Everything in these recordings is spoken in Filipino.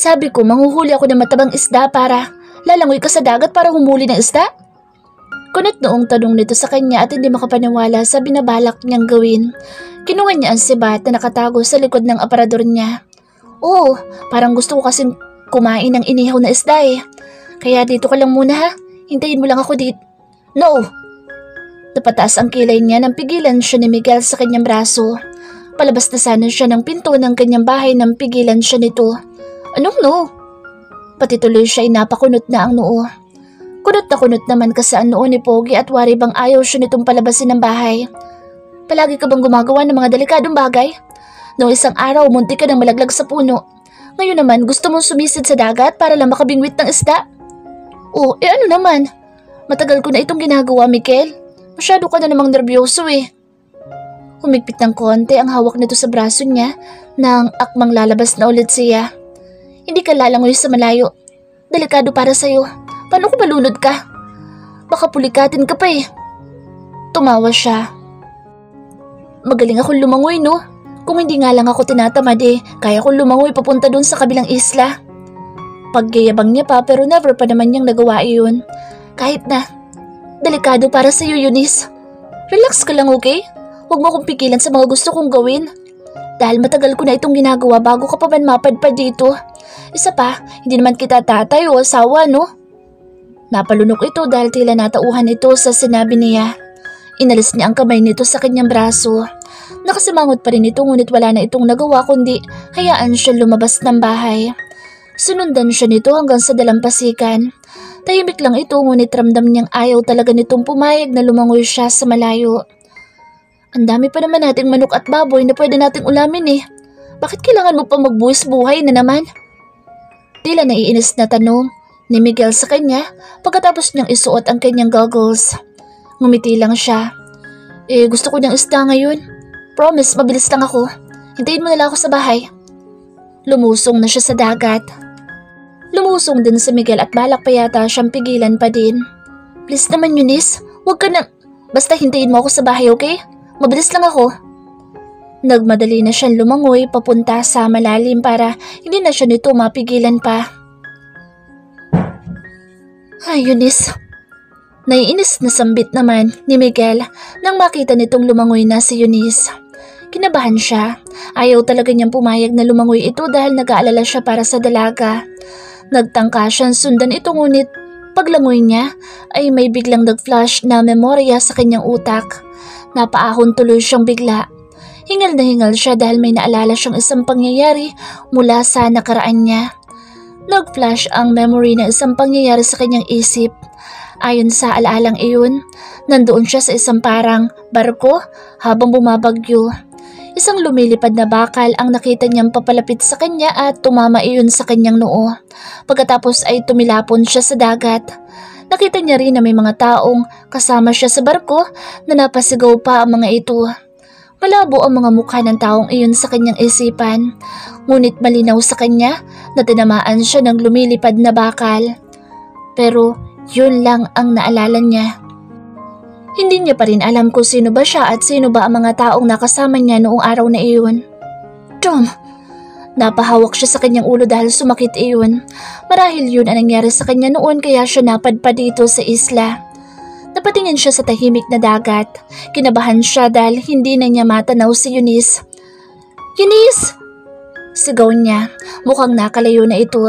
Sabi ko, manghuhuli ako ng matabang isda para lalangoy ka sa dagat para humuli ng isda? Kunot noong tanong nito sa kanya at hindi makapaniwala sa binabalak niyang gawin. Kinuha niya ang sibat na nakatago sa likod ng aparador niya. Oo, parang gusto ko kasing kumain ng inihaw na isda eh. Kaya dito ka lang muna ha, hintayin mo lang ako dito. No! Napataas ang kilay niya nang pigilan siya ni Miguel sa kanyang braso. Palabas na sana siya ng pinto ng kanyang bahay nang pigilan siya nito. Anong no? Pati tuloy siya ay napakunot na ang noo. Kunot na kunot naman kasi ang noo ni Pogi at wari bang ayaw siya nitong palabasin ng bahay. Palagi ka bang gumagawa ng mga delikadong bagay? Noong isang araw, muntik ka nang malaglag sa puno. Ngayon naman, gusto mong sumisid sa dagat para lang makabingwit ng isda. Oh, ano naman? Matagal ko na itong ginagawa, Miguel. Masyado ka na namang nervyoso eh. Humigpit ng konti ang hawak nito sa braso niya nang akmang lalabas na ulit siya. Hindi ka lalangoy sa malayo. Delikado para sa'yo. Paano kung malunod ka? Baka pulikatin ka pa eh. Tumawa siya. Magaling akong lumangoy no? Kung hindi nga lang ako tinatamad eh, kaya kong lumangoy papunta dun sa kabilang isla. Pagyayabang niya pa pero never pa naman niyang nagawa iyon. Kahit na, delikado para sa'yo Eunice. Relax ka lang okay? Huwag mo akong pigilan sa mga gusto kong gawin. Dahil matagal ko na itong ginagawa bago ka pa man mapadpad dito. Isa pa, hindi naman kita tatay o asawa no? Napalunok ito dahil tila natauhan ito sa sinabi niya. Inalis niya ang kamay nito sa kanyang braso. Nakasimangot pa rin ito ngunit wala na itong nagawa kundi hayaan siya lumabas ng bahay. Sunundan siya nito hanggang sa dalampasikan. Tahimik lang ito ngunit ramdam niyang ayaw talaga nitong pumayag na lumangoy siya sa malayo. Ang dami pa naman nating manok at baboy na pwede nating ulamin eh. Bakit kailangan mo pa magbuwis buhay na naman? Tila naiinis na tanong ni Miguel sa kanya pagkatapos niyang isuot ang kanyang goggles. Ngumiti lang siya. Gusto ko niyang isda ngayon. Promise, mabilis lang ako. Hintayin mo na lang ako sa bahay. Lumusong na siya sa dagat. Lumusong din si Miguel at balak pa yata siyang pigilan pa din. Please naman Eunice, huwag ka na. Basta hintayin mo ako sa bahay, okay? Mabilis lang ako. Nagmadali na siyang lumangoy papunta sa malalim para hindi na siya nito mapigilan pa. Ay, Eunice. Naiinis na sambit naman ni Miguel nang makita nitong lumangoy na si Eunice. Kinabahan siya. Ayaw talaga niyang pumayag na lumangoy ito dahil nag-aalala siya para sa dalaga. Nagtangka siyang sundan ito ngunit paglangoy niya ay may biglang nag-flash na memorya sa kanyang utak. Napaahon tuloy siyang bigla. Hingal na hingal siya dahil may naalala siyang isang pangyayari mula sa nakaraan niya. Nag-flash ang memory ng isang pangyayari sa kanyang isip. Ayon sa alaalang iyon, nandoon siya sa isang parang barko habang bumabagyo. Isang lumilipad na bakal ang nakita niyang papalapit sa kanya at tumama iyon sa kanyang noo. Pagkatapos ay tumilapon siya sa dagat. Nakita niya rin na may mga taong kasama siya sa barko na napasigaw pa ang mga ito. Malabo ang mga mukha ng taong iyon sa kanyang isipan, ngunit malinaw sa kanya na tinamaan siya ng lumilipad na bakal. Pero yun lang ang naalala niya. Hindi niya pa rin alam kung sino ba siya at sino ba ang mga taong nakasama niya noong araw na iyon. Tom! Napahawak siya sa kanyang ulo dahil sumakit iyon. Marahil yun ang nangyari sa kanya noon kaya siya napadpad dito sa isla. Napatingin siya sa tahimik na dagat. Kinabahan siya dahil hindi na niya matanaw si Eunice. Eunice! Sigaw niya. Mukhang nakalayo na ito.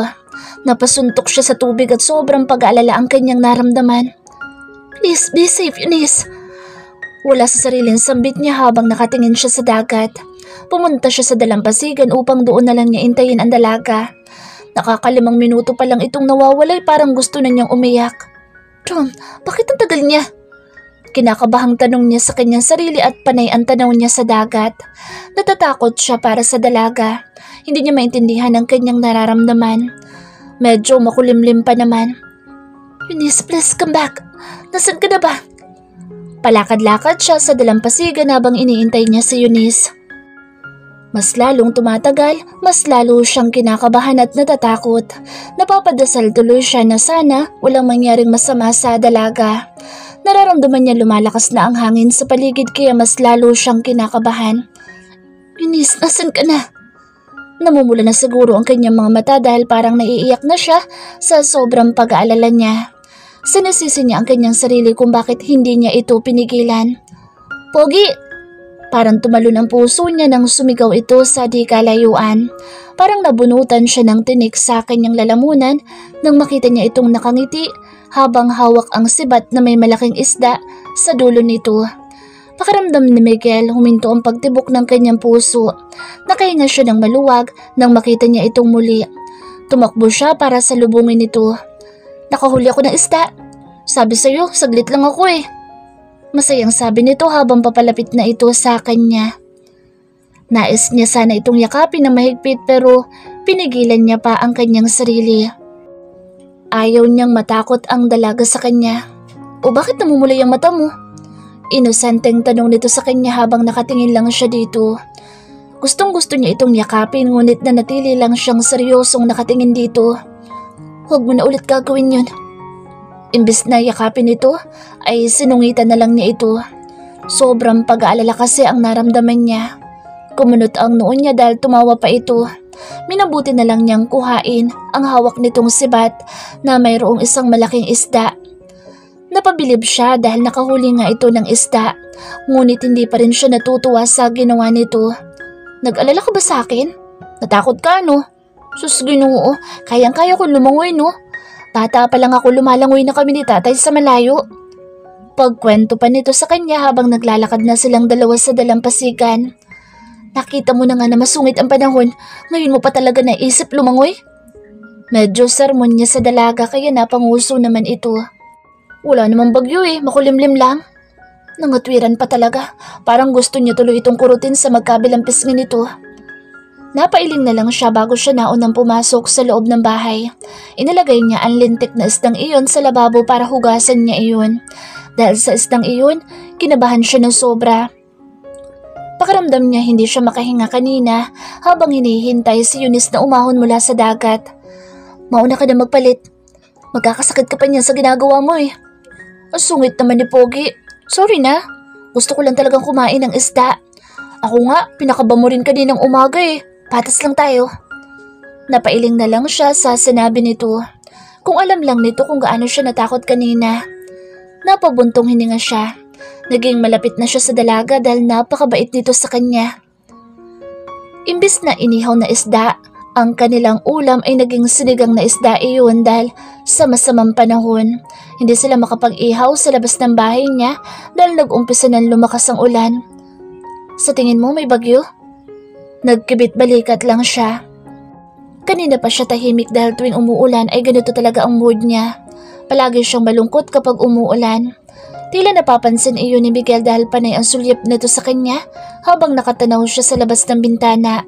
Napasuntok siya sa tubig at sobrang pag-aalala ang kanyang naramdaman. Please, be safe, Eunice. Wala sa sariling sambit niya habang nakatingin siya sa dagat. Pumunta siya sa dalampasigan upang doon na lang niya intayin ang dalaga. Nakakalimang minuto pa lang itong nawawalay parang gusto na niyang umiyak. Tom, bakit ang tagal niya? Kinakabahang tanong niya sa kanyang sarili at panay ang tanaw niya sa dagat. Natatakot siya para sa dalaga. Hindi niya maintindihan ang kanyang nararamdaman. Medyo makulimlim pa naman. Eunice, please come back. Nasaan ka na ba? Palakad-lakad siya sa dalampasigan habang iniintay niya si Eunice. Mas lalong tumatagal, mas lalo siyang kinakabahan at natatakot. Napapadasal tuloy siya na sana walang mangyaring masama sa dalaga. Nararamdaman niya lumalakas na ang hangin sa paligid kaya mas lalo siyang kinakabahan. Eunice, nasan ka na? Namumula na siguro ang kanyang mga mata dahil parang naiiyak na siya sa sobrang pag-aalala niya. Sinisisi niya ang kanyang sarili kung bakit hindi niya ito pinigilan. Pogi! Parang tumalon ang puso niya nang sumigaw ito sa di kalayuan. Parang nabunutan siya ng tinik sa kanyang lalamunan nang makita niya itong nakangiti habang hawak ang sibat na may malaking isda sa dulo nito. Pakiramdam ni Miguel, huminto ang pagtibok ng kanyang puso. Nakahinga siya ng maluwag nang makita niya itong muli. Tumakbo siya para salubungin ito. Nakahuli ako ng isda. Sabi sa'yo, saglit lang ako eh. Masayang sabi nito habang papalapit na ito sa kanya. Nais niya sana itong yakapin na mahigpit pero pinigilan niya pa ang kanyang sarili. Ayaw niyang matakot ang dalaga sa kanya. O bakit namumulay ang mata mo? Inosenteng tanong nito sa kanya habang nakatingin lang siya dito. Gustong-gusto niya itong yakapin ngunit nanatili lang siyang seryosong nakatingin dito. Huwag mo na ulit gagawin yun. Imbes na yakapin ito, ay sinungitan na lang niya ito. Sobrang pag-aalala kasi ang naramdaman niya. Kumunot ang noon niya dahil tumawa pa ito. Minabuti na lang niyang kuhain ang hawak nitong sibat na mayroong isang malaking isda. Napabilib siya dahil nakahuli nga ito ng isda, ngunit hindi pa rin siya natutuwa sa ginawa nito. Nag-alala ka ba sa akin? Natakot ka, no? Sus, Ginoo, kayang-kaya kong lumangoy, no? Bata pa lang ako, lumalangoy na kami ni tatay sa malayo. Pagkwento pa nito sa kanya habang naglalakad na silang dalawa sa dalampasigan. Nakita mo na nga na masungit ang panahon, ngayon mo pa talaga naisip lumangoy? Medyo sermon niya sa dalaga kaya napanguso naman ito. Wala namang bagyo eh, makulimlim lang. Nangatwiran pa talaga, parang gusto niya tuloy itong kurutin sa magkabilang pisngi nito. Napailing na lang siya bago siya naunang pumasok sa loob ng bahay. Inilagay niya ang lintik na isdang iyon sa lababo para hugasan niya iyon. Dahil sa isdang iyon, kinabahan siya ng sobra. Pakiramdam niya hindi siya makahinga kanina habang hinihintay si Eunice na umahon mula sa dagat. Mauna ka na magpalit. Magkakasakit ka pa niyan sa ginagawa mo eh. Ang sungit naman ni Pogi. Sorry na. Gusto ko lang talagang kumain ng isda. Ako nga, pinakaba mo rin kaninang umaga eh. Patas lang tayo. Napailing na lang siya sa sinabi nito. Kung alam lang nito kung gaano siya natakot kanina. Napabuntong hininga siya. Naging malapit na siya sa dalaga dahil napakabait nito sa kanya. Imbis na inihaw na isda, ang kanilang ulam ay naging sinigang na isda iyon dahil sa masamang panahon. Hindi sila makapag-ihaw sa labas ng bahay niya dahil nag-umpisa ng lumakas ang ulan. Sa tingin mo may bagyo? Nagkibit-balikat lang siya. Kanina pa siya tahimik dahil tuwing umuulan ay ganito talaga ang mood niya. Palagi siyang malungkot kapag umuulan. Tila napapansin iyon ni Miguel dahil panay ang sulyap nito sa kanya habang nakatanaw siya sa labas ng bintana.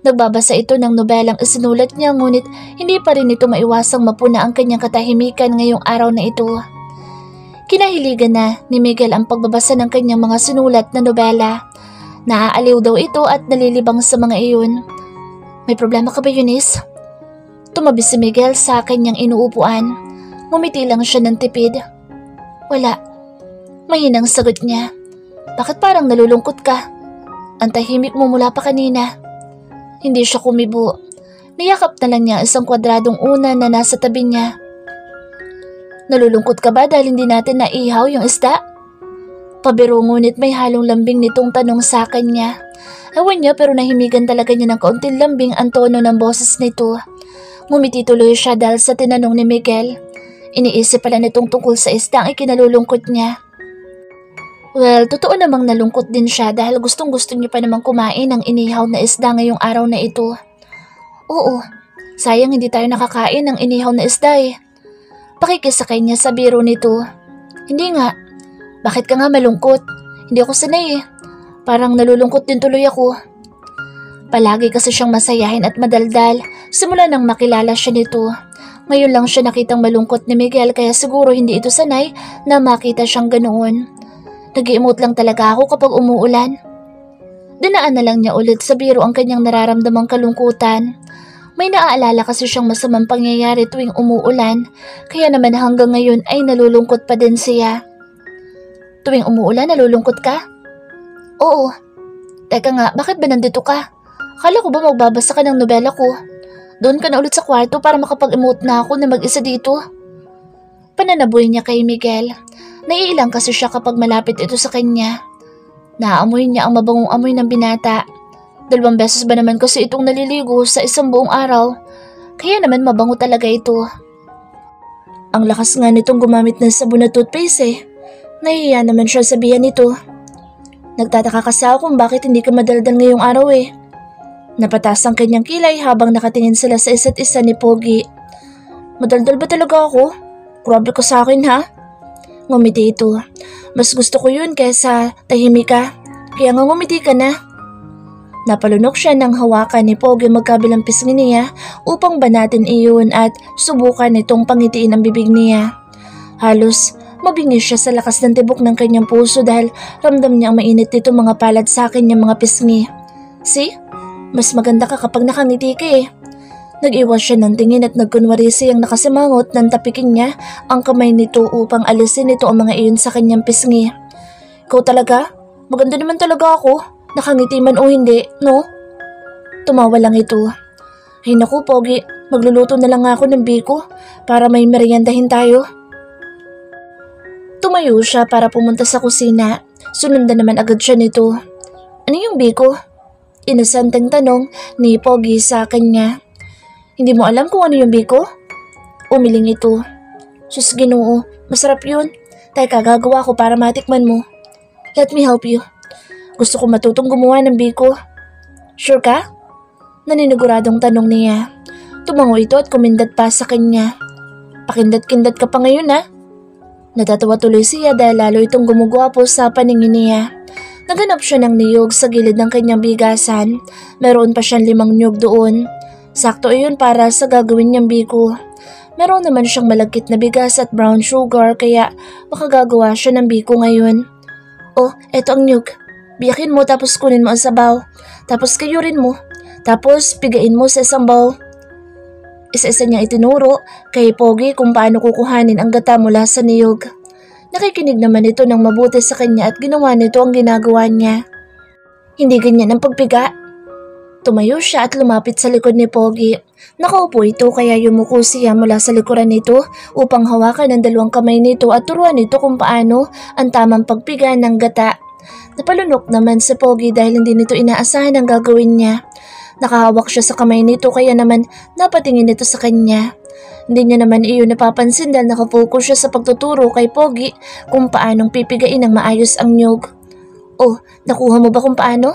Nagbabasa ito ng nobelang isinulat niya ngunit hindi pa rin ito maiwasang mapuna ang kanyang katahimikan ngayong araw na ito. Kinahiligan na ni Miguel ang pagbabasa ng kanyang mga sinulat na nobela. Naaaliw daw ito at nalilibang sa mga iyon. May problema ka ba, Eunice? Tumabi si Miguel sa kanyang inuupuan. Ngumiti lang siya ng tipid. Wala. Mahinang sagot niya. Bakit parang nalulungkot ka? Ang tahimik mo mula pa kanina. Hindi siya kumibo. Niyakap na lang niya isang kwadradong una na nasa tabi niya. Nalulungkot ka ba dahil hindi natin naihaw yung isda? Pabiro ngunit may halong lambing nitong tanong sa kanya. Ewan niya pero nahimigan talaga niya ng kaunting lambing ang tono ng boses nito. Ngumiti tuloy siya dahil sa tinanong ni Miguel. Iniisip pala nitong tungkol sa isda ang ikinalulungkot niya. Well, totoo namang nalungkot din siya dahil gustong-gusto niya pa namang kumain ng inihaw na isda ngayong araw na ito. Oo, sayang hindi tayo nakakain ng inihaw na isda eh. Pakikisakay niya sa biro nito. Hindi nga. Bakit ka nga malungkot? Hindi ako sanay eh. Parang nalulungkot din tuloy ako. Palagi kasi siyang masayahin at madaldal simula nang makilala siya nito. Ngayon lang siya nakitang malungkot ni Miguel kaya siguro hindi ito sanay na makita siyang ganoon. Nag-i-emote lang talaga ako kapag umuulan. Dinaan na lang niya ulit sa biro ang kanyang nararamdamang kalungkutan. May naaalala kasi siyang masamang pangyayari tuwing umuulan, kaya naman hanggang ngayon ay nalulungkot pa din siya. Tuwing umuulan, nalulungkot ka? Oo. Teka nga, bakit ba nandito ka? Akala ko ba magbabasa ka ng nobela ko? Doon ka na ulit sa kwarto para makapag-emote na ako na mag-isa dito. Pananaboy niya kay Miguel. Naiilang kasi siya kapag malapit ito sa kanya. Naaamoy niya ang mabangong amoy ng binata. 2 beses ba naman kasi itong naliligo sa isang buong araw? Kaya naman mabango talaga ito. Ang lakas nga nitong gumamit ng sabon na toothpaste eh. Nahihiya naman siya sabihan nito. Nagtataka kasi ako kung bakit hindi ka madaldal ngayong araw eh. Napatas ang kanyang kilay habang nakatingin sila sa isa't isa ni Pogi. Madaldal ba talaga ako? Grabe ka sa akin ha? Ngumiti ito. Mas gusto ko yun kaysa tahimik ka. Kaya nga ngumiti ka na. Napalunok siya ng hawakan ni Pogi magkabilang pisngi niya upang banatin iyon at subukan itong pangitiin ang bibig niya. Halos mabingis siya sa lakas ng tibok ng kanyang puso dahil ramdam niya ang mainit nito mga palad sa kanyang mga pisngi. See? Mas maganda ka kapag nakangiti ka eh. Nag-iwas siya ng tingin at nagkunwari siyang nakasimangot ng tapiking niya ang kamay nito upang alisin nito ang mga iyon sa kanyang pisngi. Ikaw talaga? Maganda naman talaga ako. Nakangiti man o hindi, no? Tumawa lang ito. Ay naku, Pogi, magluluto na lang ako ng biko para may meriendahin tayo. Tumayo siya para pumunta sa kusina. Sunundan naman agad siya nito. Ano yung biko? Inosenteng tanong ni Pogi sa kanya. Hindi mo alam kung ano yung biko? Umiling ito. Sus Ginoo, masarap yun. Teka, gagawa ko para matikman mo. Let me help you. Gusto ko matutong gumawa ng biko. Sure ka? Naniniguradong tanong niya. Tumango ito at kumindat pa sa kanya. Pakindat-kindat ka pa ngayon ha? Natatawa tuloy siya dahil lalo itong gumugwapo sa paningin niya. Naganap siya ng niyog sa gilid ng kanyang bigasan. Meron pa siyang 5 niyog doon. Sakto iyon para sa gagawin niyang biko. Meron naman siyang malagkit na bigas at brown sugar kaya makagagawa siya ng biko ngayon. Oh, eto ang niyog. Biyakin mo tapos kunin mo ang sabaw. Tapos kayurin mo. Tapos pigain mo sa isang bowl. Isa-isa niyang itinuro kay Pogi kung paano kukuhanin ang gata mula sa niyog. Nakikinig naman ito ng mabuti sa kanya at ginawa nito ang ginagawa niya. Hindi ganyan ang pagpiga. Tumayo siya at lumapit sa likod ni Pogi. Nakaupo ito kaya yumuko siya mula sa likuran nito upang hawakan ng 2 kamay nito at turuan nito kung paano ang tamang pagpiga ng gata. Napalunok naman si Pogi dahil hindi nito inaasahan ang gagawin niya. Nakahawak siya sa kamay nito kaya naman napatingin ito sa kanya. Hindi niya naman iyon napapansin dahil nakafocus siya sa pagtuturo kay Pogi kung paanong pipigain ng maayos ang niyog. Oh, nakuha mo ba kung paano?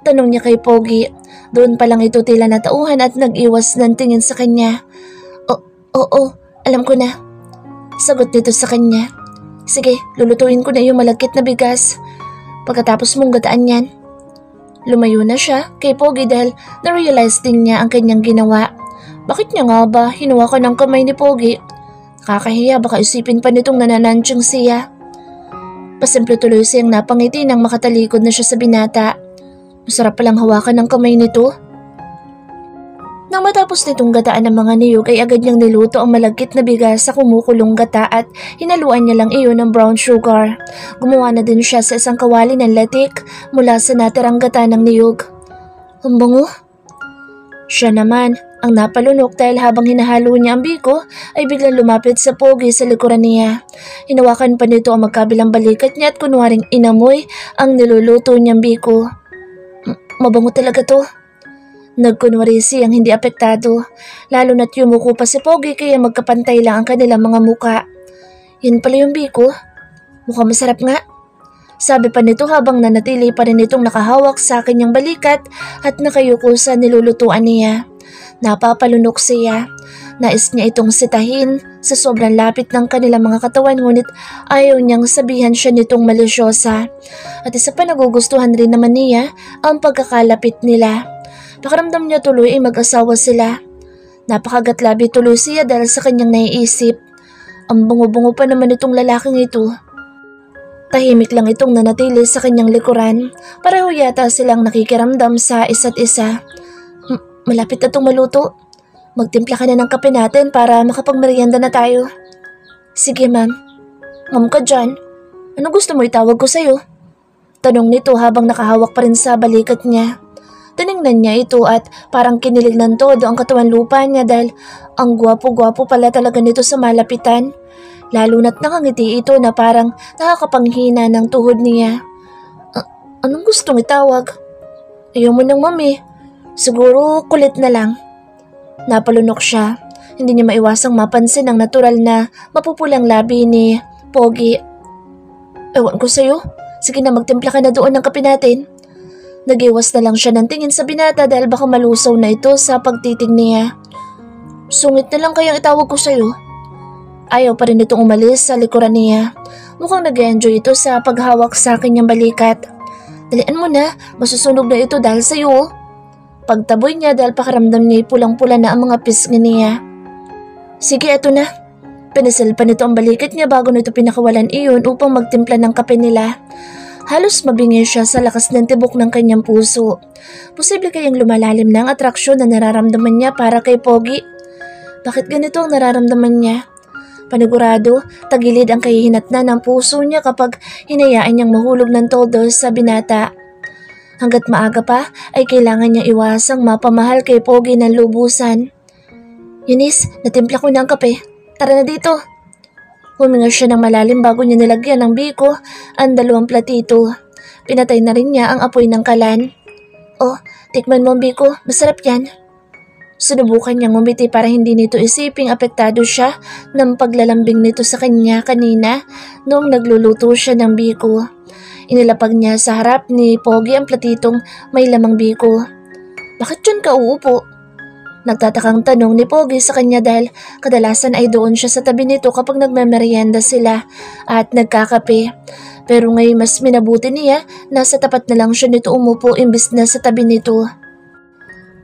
Tanong niya kay Pogi. Doon pa lang ito tila natauhan at nag-iwas ng tingin sa kanya. Oo, alam ko na. Sagot nito sa kanya. Sige, lulutuin ko na yung malagkit na bigas. Pagkatapos mong gataan yan. Lumayo na siya kay Pogi dahil na-realize din niya ang kanyang ginawa. Bakit niya nga ba hinawakan ng kamay ni Pogi? Kakahiya baka isipin pa nitong nananansyang siya. Pasimple tuloy siyang napangiti nang makatalikod na siya sa binata. Masarap palang hawakan ng kamay nito. Nang matapos nitong gataan ng mga niyog ay agad niyang niluto ang malagkit na bigas sa kumukulong gata at hinaluan niya lang iyon ng brown sugar. Gumawa na din siya sa isang kawali ng latik mula sa natirang gata ng niyog. Ang bango. Siya naman ang napalunok dahil habang hinahalo niya ang biko ay biglang lumapit sa Pogi sa likuran niya. Hinawakan pa nito ang magkabilang balikat niya at kunwaring inamoy ang niluluto niyang biko. Mabango talaga to. Nagkunwari siyang hindi apektado, lalo na't yumuko pa si Pogi kaya magkapantay lang ang kanilang mga muka. Yan pala yung biko. Mukhang masarap nga. Sabi pa nito habang nanatili pa rin itong nakahawak sa kanyang balikat at nakayuko sa nilulutuan niya. Napapalunok siya. Nais niya itong sitahin sa sobrang lapit ng kanilang mga katawan ngunit ayaw niyang sabihan siya nitong malisyosa. At isa pa nagugustuhan rin naman niya ang pagkakalapit nila. Pakiramdam niya tuloy ay mag-asawa sila. Napakagatlabi tuloy siya dahil sa kanyang naiisip. Ang bungo-bungo pa naman itong lalaking ito. Tahimik lang itong nanatili sa kanyang likuran. Pareho yata silang nakikiramdam sa isa't isa. Malapit na itong maluto. Magtimpla ka na ng kape natin para makapagmerienda na tayo. Sige ma'am. Ma'am ka dyan. Ano gusto mo itawag ko sa'yo? Tanong nito habang nakahawak pa rin sa balikat niya. Tiningnan niya ito at parang kinilig ng todo ang katawan lupa niya dahil ang gwapo-gwapo pala talaga nito sa malapitan. Lalo na't nakangiti ito na parang nakakapanghina ng tuhod niya. Anong gustong itawag? Ayaw mo nang mami. Siguro kulit na lang. Napalunok siya. Hindi niya maiwasang mapansin ang natural na mapupulang labi ni Pogi. Ewan ko sa'yo. Sige na, magtimpla ka na doon ng kape natin. Nagiwas na lang siya ng tingin sa binata dahil baka malusaw na ito sa pagtitig niya. Sungit na lang kayang itawag ko sa'yo. Ayaw pa rin itong umalis sa likuran niya. Mukhang nag-enjoy ito sa paghawak sa kanyang balikat. Dalian mo na, masusunog na ito dahil sa'yo. Pagtaboy niya dahil pakaramdam niya pulang-pula na ang mga pisngi niya. Sige, eto na. Pinasil pa nito ang balikat niya bago nito pinakawalan iyon upang magtimpla ng kape nila. Halos mabingi siya sa lakas ng tibok ng kanyang puso. Posible kayang lumalalim na ang atraksyon na nararamdaman niya para kay Pogi. Bakit ganito ang nararamdaman niya? Panigurado, tagilid ang kahihinatnan ng puso niya kapag hinayaan niyang mahulog ng todo sa binata. Hanggat maaga pa ay kailangan niya iwasang mapamahal kay Pogi ng lubusan. Eunice, natimpla ko na ang kape. Tara na dito. Huminga siya ng malalim bago niya nilagyan ng biko ang 2 platito. Pinatay na rin niya ang apoy ng kalan. Oh, tikman mo ang biko. Masarap yan. Sinubukan niyang ngumiti para hindi nito isiping apektado siya ng paglalambing nito sa kanya kanina noong nagluluto siya ng biko. Inilapag niya sa harap ni Pogi ang platitong may lamang biko. Bakit yun ka uupo? Nagtatakang tanong ni Pogi sa kanya dahil kadalasan ay doon siya sa tabi nito kapag nagmemeryenda sila at nagkakape. Pero ngayon mas minabuti niya na sa tapat na lang siya nito umupo imbis na sa tabi nito.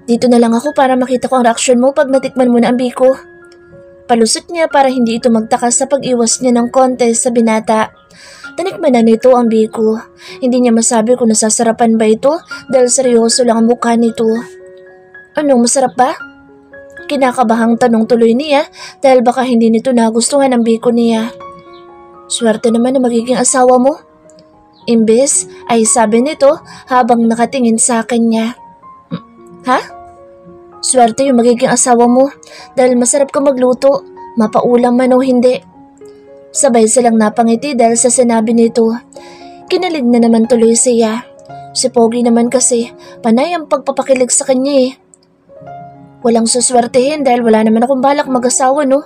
Dito na lang ako para makita ko ang reaksyon mo pag natikman mo na ang biko. Palusot niya para hindi ito magtaka sa pag-iwas niya ng konti sa binata. Tanikman na nito ang biko. Hindi niya masabi kung nasasarapan ba ito dahil seryoso lang ang mukha nito. Anong masarap ba? Kinakabahang tanong tuloy niya dahil baka hindi nito nagustuhan ang biko niya. Swerte naman na magiging asawa mo. Imbes ay sabi nito habang nakatingin sa kanya. Ha? Swerte yung magiging asawa mo dahil masarap ka magluto, mapaulam man o hindi. Sabay silang napangiti dahil sa sinabi nito. Kinalig na naman tuloy siya. Si Pogi naman kasi panay ang pagpapakilig sa kanya eh. Walang suswertehin dahil wala naman akong balak mag-asawa no.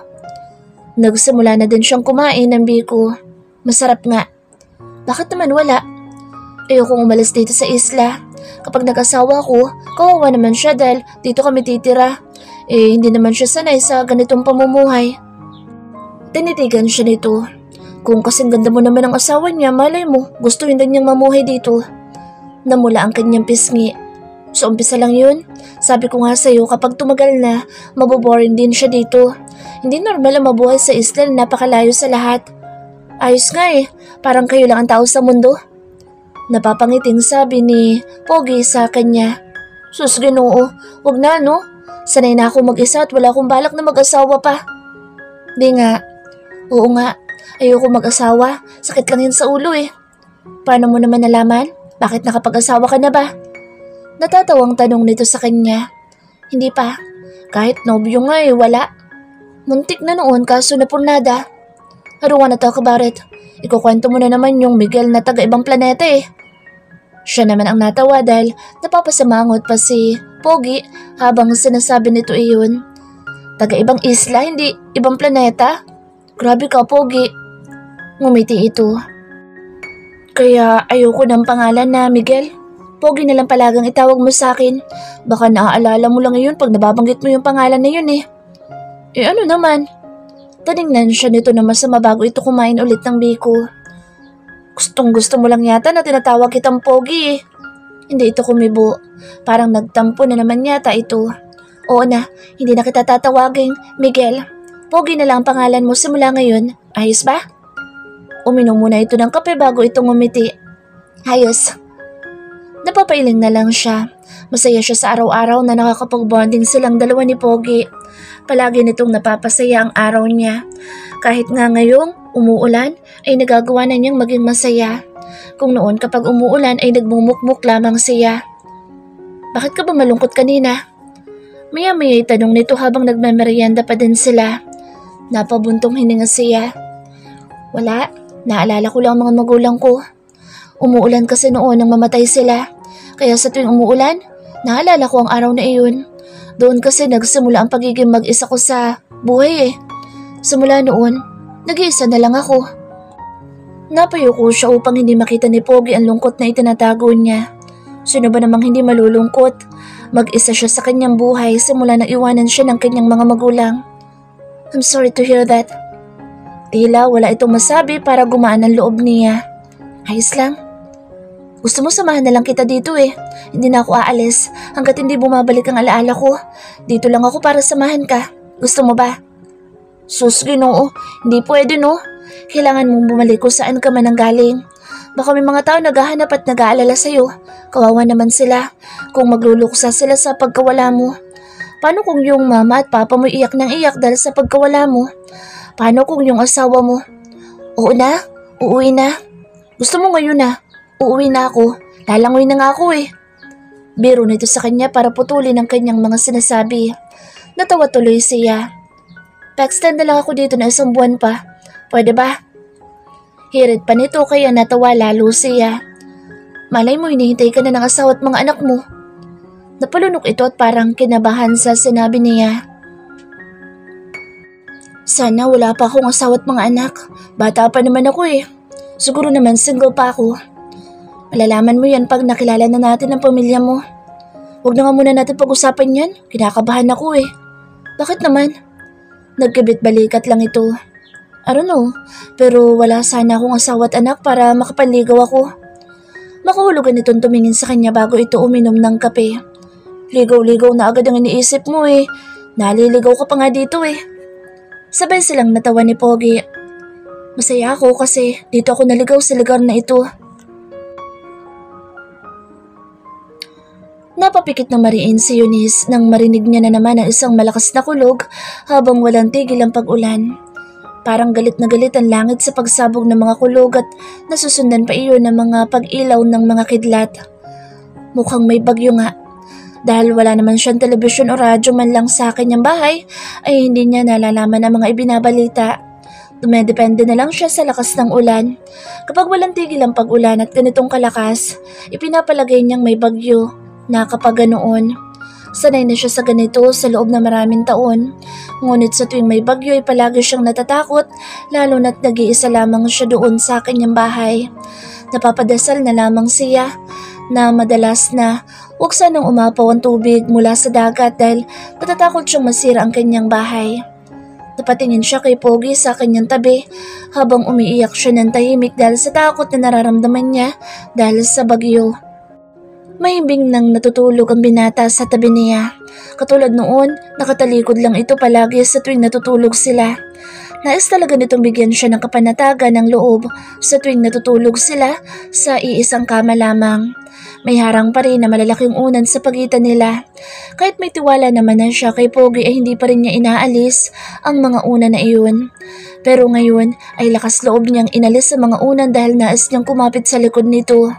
Nagsimula na din siyang kumain ng biko. Masarap nga. Bakit naman wala? Ayokong umalis dito sa isla. Kapag nag-asawa ko, kawawa naman siya dahil dito kami titira. Hindi naman siya sanay sa ganitong pamumuhay. Tinitigan siya nito. Kung kasing ganda mo naman ang asawa niya, malay mo, gusto din niyang mamuhay dito. Namula ang kanyang pisngi. So umpisa lang yun. Sabi ko nga sa'yo kapag tumagal na, maboboring din siya dito. Hindi normal ang mabuhay sa isla na napakalayo sa lahat. Ayos nga eh, parang kayo lang ang tao sa mundo. Napapangiting sabi ni Pogi sa kanya. Sus Ginoo, wag na no? Sanay na ako mag-isa at wala akong balak na mag-asawa pa. Di nga. Oo nga, ayoko mag-asawa. Sakit lang yan sa ulo eh. Paano mo naman nalaman? Bakit nakapag-asawa ka na ba? Natatawang tanong nito sa kanya. Hindi pa. Kahit nobyo nga eh, wala. Muntik na noon kaso napurnada. I don't wanna talk about it. Ikukwento mo na naman yung Miguel na taga-ibang planeta eh. Siya naman ang natawa dahil napapasamangot pa si Pogi habang sinasabi nito iyon. Taga-ibang isla, hindi ibang planeta? Grabe ka, Pogi. Ngumiti ito. Kaya ayoko ng pangalan na Miguel. Pogi na lang palagang itawag mo sa akin. Baka naaalala mo lang ngayon pag nababanggit mo yung pangalan na yun eh. Ano naman? Taningnan siya nito na masama bago ito kumain ulit ng biko. Gustong gusto mo lang yata na tinatawag kitang Pogi eh. Hindi ito kumibo. Parang nagtampo na naman yata ito. Oo na, hindi na kita tatawagin, Miguel. Pogi na lang ang pangalan mo simula ngayon. Ayos ba? Uminom muna ito ng kape bago ito ngumiti. Ayos. Napapailing na lang siya. Masaya siya sa araw-araw na nakakapag-bonding silang dalawa ni Pogi. Palagi nitong napapasaya ang araw niya. Kahit nga ngayong umuulan ay nagagawa na niyang maging masaya. Kung noon kapag umuulan ay nagmumukmuk lamang siya. Bakit ka ba malungkot kanina? Maya-maya tanong nito habang nagmamerienda pa din sila. Napabuntong hininga siya. Wala, naalala ko lang ang mga magulang ko. Umuulan kasi noon nang mamatay sila. Kaya sa tuwing umuulan, naalala ko ang araw na iyon. Doon kasi nagsimula ang pagiging mag-isa ko sa buhay eh. Simula noon, nag-iisa na lang ako. Napayuko siya upang hindi makita ni Pogi ang lungkot na itinatago niya. Sino ba namang hindi malulungkot? Mag-isa siya sa kanyang buhay simula na iwanan siya ng kanyang mga magulang. I'm sorry to hear that. Tila wala itong masabi para gumaan ang loob niya. Ayos lang. Gusto mo samahan na lang kita dito eh. Hindi na ako aalis hanggat hindi bumabalik ang alaala ko. Dito lang ako para samahan ka. Gusto mo ba? Sus, Ginoo, hindi pwede no. Kailangan mong bumalik kung saan ka man nanggaling. Baka may mga tao naghahanap at nag-aalala sa'yo. Kawawa naman sila kung magluluksa sila sa pagkawala mo. Paano kung yung mama at papa mo iyak ng iyak dahil sa pagkawala mo? Paano kung yung asawa mo? Oo na, uuwi na. Gusto mo ngayon na? Uuwi na ako. Lalangoy na nga ako eh. Biro nito sa kanya para putulin ang kanyang mga sinasabi. Natawa tuloy siya. Pa-extend na lang ako dito na 1 buwan pa. Pwede ba? Hirit pa nito kaya natawa lalo siya. Malay mo hinihintay ka na ng asawa at mga anak mo. Napalunok ito at parang kinabahan sa sinabi niya. Sana wala pa akong asawa at mga anak. Bata pa naman ako eh. Siguro naman single pa ako. Malalaman mo yan pag nakilala na natin ang pamilya mo. Huwag na nga muna natin pag-usapan yan. Kinakabahan ako eh. Bakit naman? Nagkibit-balikat lang ito. I don't know, pero wala sana akong asawa at anak para makapanligaw ako. Makahulugan itong tumingin sa kanya bago ito uminom ng kape. Ligaw-ligaw na agad ang iniisip mo eh. Naliligaw ka pa nga dito eh. Sabay silang natawa ni Pogi. Masaya ako kasi dito ako naligaw sa lugar na ito. Napapikit na mariin si Eunice nang marinig niya na naman ang isang malakas na kulog habang walang tigil ang pag-ulan. Parang galit na galit ang langit sa pagsabog ng mga kulog at nasusundan pa iyon ng mga pag-ilaw ng mga kidlat. Mukhang may bagyo nga. Dahil wala naman siyang telebisyon o radyo man lang sa kanyang bahay, ay hindi niya nalalaman ang mga ibinabalita. Dumedepende na lang siya sa lakas ng ulan. Kapag walang tigil ang pag-ulan at ganitong kalakas, ipinapalagay niyang may bagyo na kapag ganoon. Sanay na siya sa ganito sa loob ng maraming taon. Ngunit sa tuwing may bagyo ay palagi siyang natatakot, lalo na't nag-iisa lamang siya doon sa kanyang bahay. Napapadasal na lamang siya na madalas na huwag sanang umapaw ang tubig mula sa dagat dahil natatakot siyang masira ang kanyang bahay. Napatingin siya kay Pogi sa kanyang tabi habang umiiyak siya ng tahimik dahil sa takot na nararamdaman niya dahil sa bagyo. Mahimbing nang natutulog ang binata sa tabi niya. Katulad noon, nakatalikod lang ito palagi sa tuwing natutulog sila. Nais talaga nitong bigyan siya ng kapanatagan ng loob sa tuwing natutulog sila sa iisang kama lamang. May harang pa rin na malalaking unan sa pagitan nila. Kahit may tiwala naman na siya kay Pogi ay hindi pa rin niya inaalis ang mga unan na iyon. Pero ngayon ay lakas loob niyang inalis sa mga unan dahil nais niyang kumapit sa likod nito.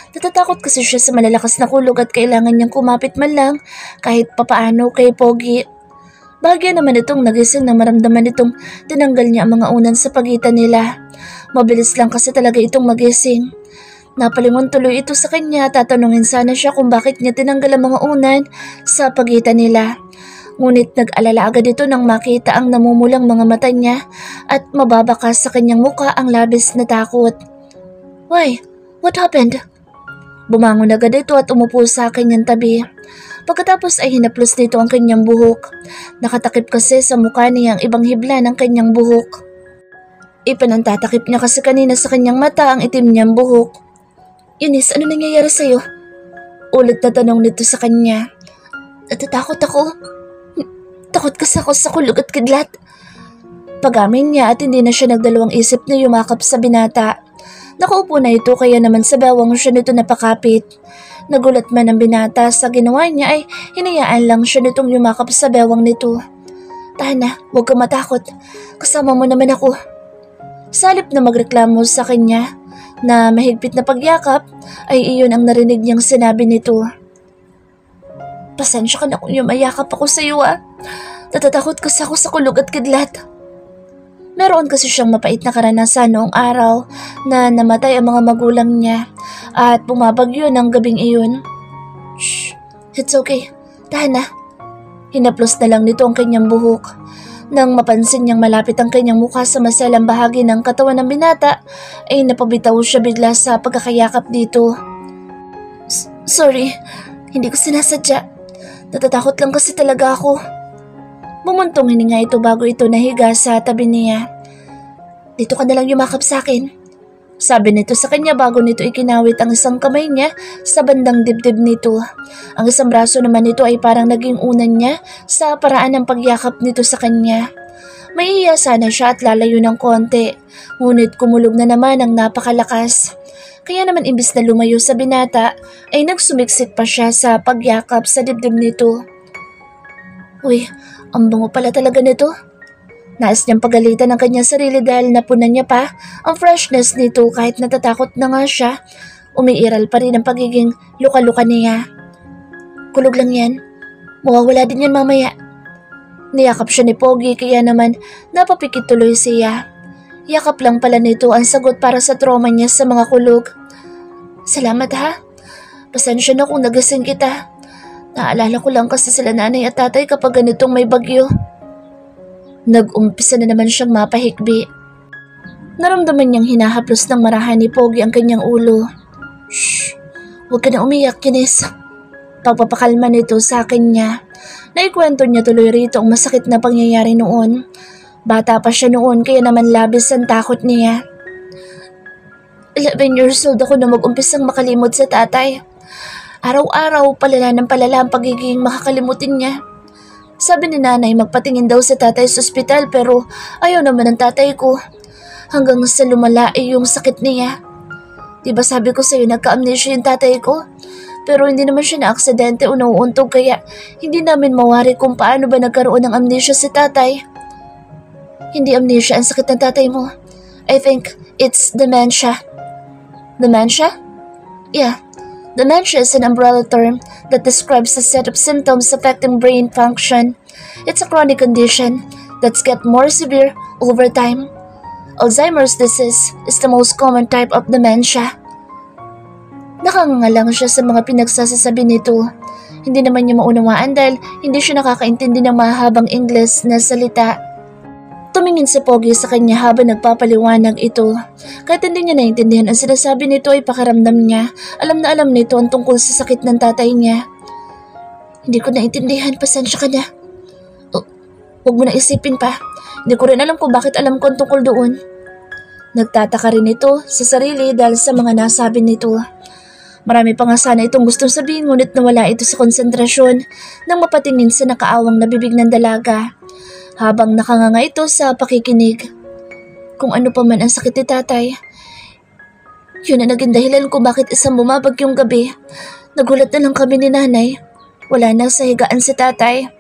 Natatakot kasi siya sa malalakas na kulog at kailangan niyang kumapit man lang kahit papaano kay Pogi. Bahagya naman itong nagising nang maramdaman itong tinanggal niya ang mga unan sa pagitan nila. Mabilis lang kasi talaga itong magising. Napalingon tuloy ito sa kanya, tatanungin sana siya kung bakit niya tinanggal ang mga unan sa pagitan nila. Ngunit nag-alala agad ito nang makita ang namumulang mga mata niya at mababakas sa kanyang muka ang labis na takot. Why? What happened? Bumangon agad ito at umupo sa kanyang tabi. Pagkatapos ay hinaplos nito ang kanyang buhok. Nakatakip kasi sa mukha niya ang ibang hibla ng kanyang buhok. Ipanantatakip niya kasi kanina sa kanyang mata ang itim niyang buhok. Eunice, ano nangyayari sa'yo? Ulit na tanong nito sa kanya. Natatakot ako. Takot kasi ako sa kulog at kidlat. Pag-amin niya at hindi na siya nagdalawang isip na yumakap sa binata. Nakaupo na ito kaya naman sa bewang siya nito napakapit. Nagulat man ang binata sa ginawa niya ay hinayaan lang siya nitong yumakap sa bewang nito. Tana, huwag kang matakot. Kasama mo naman ako. Salip na magreklamo sa kanya na mahigpit na pagyakap ay iyon ang narinig niyang sinabi nito. Pasensya ka na kung yumayakap ako sa iyo Natatakot kasi ako sa kulog at kidlat. Meron kasi siyang mapait na karanasan noong araw na namatay ang mga magulang niya at bumabagyo ng gabing iyon. Shh, it's okay. Tahan na. Hinaplos na lang nito ang kanyang buhok. Nang mapansin niyang malapit ang kanyang mukha sa maselang bahagi ng katawan ng binata, ay napabitaw siya bigla sa pagkakayakap dito. Sorry, hindi ko sinasadya. Natatakot lang kasi talaga ako. Bumuntong hininga ito bago ito nahiga sa tabi niya. Dito ka na lang yumakap sa akin. Sabi nito sa kanya bago nito ikinawit ang isang kamay niya sa bandang dibdib nito. Ang isang braso naman nito ay parang naging unan niya sa paraan ng pagyakap nito sa kanya. Maiiya sana siya at lalayo ng konti, ngunit kumulog na naman ang napakalakas. Kaya naman imbis na lumayo sa binata, ay nagsumiksik pa siya sa pagyakap sa dibdib nito. Uy, ang bango pala talaga nito. Nais niyang pagalitan ang kanyang sarili dahil napunan niya pa ang freshness nito kahit natatakot na nga siya. Umiiral pa rin ang pagiging luka-luka niya. Kulog lang yan. Mawawala din yan mamaya. Niyakap siya ni Pogi kaya naman napapikit tuloy siya. Yakap lang pala nito ang sagot para sa trauma niya sa mga kulog. Salamat ha. Pasensya na kung nagising kita. Naalala ko lang kasi sila nanay at tatay kapag ganitong may bagyo. Nag-umpisa na naman siyang mapahikbi. Naramdaman niyang hinahaplos ng marahan ni Pogi ang kanyang ulo. Shh! Huwag ka na umiyak, Kinis. Pagpapakalma nito sa akin niya. Naikwento niya tuloy rito ang masakit na pangyayari noon. Bata pa siya noon kaya naman labis ang takot niya. 11 years old ako na mag-umpisang makalimot sa tatay. Araw-araw palala ng palala ang pagiging makakalimutin niya. Sabi ni nanay magpatingin daw sa tatay sa ospital pero ayaw naman ng tatay ko. Hanggang sa lumala ay yung sakit niya. Diba sabi ko sa'yo nagka-amnesia yung tatay ko? Pero hindi naman siya na-aksidente o nauuntog kaya hindi namin mawari kung paano ba nagkaroon ng amnesia si tatay. Hindi amnesia ang sakit ng tatay mo. I think it's dementia. Dementia? Yeah. Dementia is an umbrella term that describes a set of symptoms affecting brain function. It's a chronic condition that's get more severe over time. Alzheimer's disease is the most common type of dementia. Nakanganga lang siya sa mga pinagsasasabi nito. Hindi naman niya maunawaan dahil hindi siya nakakaintindi ng mahabang Ingles na salita. Tumingin si Pogi sa kanya habang nagpapaliwanag ito. Kahit hindi niya naintindihan ang sinasabi nito ay pakiramdam niya. Alam na alam nito ang tungkol sa sakit ng tatay niya. Hindi ko naintindihan, pasensya ka na. Huwag mo na isipin pa. Hindi ko rin alam kung bakit alam ko ang tungkol doon. Nagtataka rin ito sa sarili dahil sa mga nasabi nito. Marami pa nga sana itong gustong sabihin ngunit nawala ito sa konsentrasyon nang mapatingin sa nakaawang na bibig ng dalaga. Habang nakanganga ito sa pakikinig. Kung ano pa man ang sakit ni tatay. Yun ang naging dahilan kung bakit isang bumabag yung gabi. Nagulat na lang kami ni nanay. Wala na sa higaan si tatay.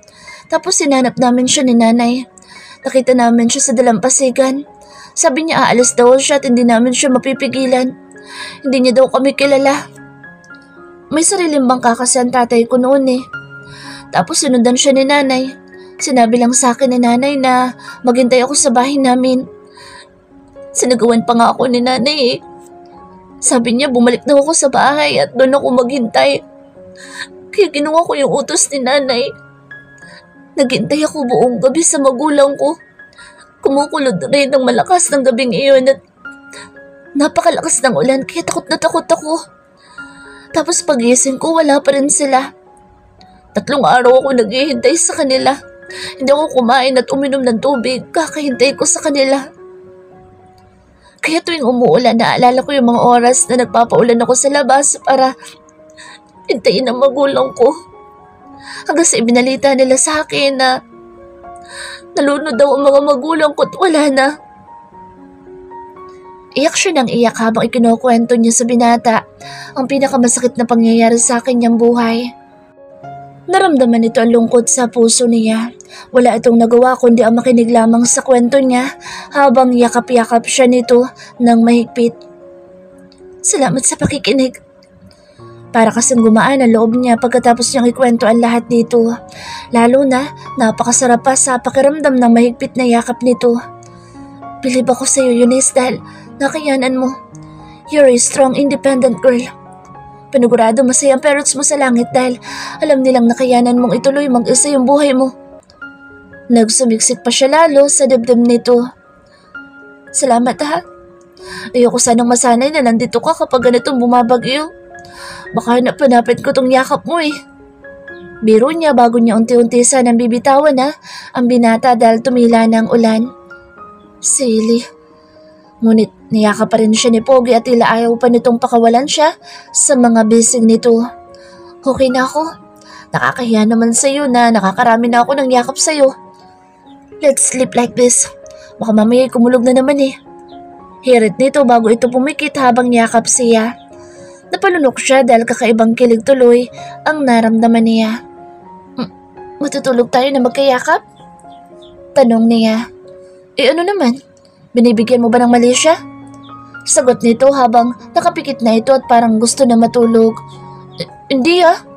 Tapos sinanap namin siya ni nanay. Nakita namin siya sa dalampasigan. Sabi niya aalis daw siya at hindi namin siya mapipigilan. Hindi niya daw kami kilala. May sariling bangka kasi ang tatay ko noon eh. Tapos sinundan siya ni nanay. Sinabi lang sa akin ni nanay na maghintay ako sa bahay namin. Sinagawan pa nga ako ni nanay eh. Sabi niya bumalik daw ako sa bahay at doon ako maghintay. Kaya ginawa ko yung utos ni nanay. Naghintay ako buong gabi sa magulang ko. Kumukulod rin ng malakas ng gabing iyon at napakalakas ng ulan kaya takot na takot ako. Tapos pagising ko wala pa rin sila. 3 araw ako naghihintay sa kanila. Hindi ako kumain at uminom ng tubig, kakahintay ko sa kanila. Kaya tuwing umuulan, naalala ko yung mga oras na nagpapaulan ako sa labas para hintayin ang magulang ko. Hanggang sa ibinalita nila sa akin na nalunod daw ang mga magulang ko at wala na. Iyak siya ng iyak habang ikinukwento niya sa binata ang pinakamasakit na pangyayari sa kanyang buhay. Naramdaman nito ang lungkot sa puso niya. Wala itong nagawa kundi ang makinig lamang sa kwento niya habang yakap-yakap siya nito ng mahigpit. Salamat sa pakikinig. Para kasing gumaan ang loob niya pagkatapos niyang ikwento ang lahat dito. Lalo na napakasarap pa sa pakiramdam ng mahigpit na yakap nito. Bilib ako sa iyo, Eunice, dahil nakayanan mo. You're a strong, independent girl. Panigurado masaya ang parents mo sa langit dahil alam nilang nakayanan mong ituloy mag-isa yung buhay mo. Nagsumiksik pa siya lalo sa dibdib nito. Salamat ha. Ayoko sanang masanay na nandito ka kapag ganitong bumabagyo. Baka napanapit ko tong yakap mo eh. Biro niya bago niya unti-unti sanang bibitawan na ang binata dahil tumila ng ulan. Silly. Ngunit niyakap pa rin siya ni Pogi at tila ayaw pa nitong pakawalan siya sa mga bisig nito. Okay na ako. Nakakahiya naman sa'yo na nakakarami na ako ng yakap sa'yo. Let's sleep like this. Baka mamaya kumulog na naman eh. Hirit nito bago ito pumikit habang niyakap siya. Napalunok siya dahil kakaibang kilig tuloy ang naramdaman niya. Matutulog tayo na magkayakap? Tanong niya. Ano naman? Binibigyan mo ba ng mali siya? Sagot nito habang nakapikit na ito at parang gusto na matulog. Hindi ah.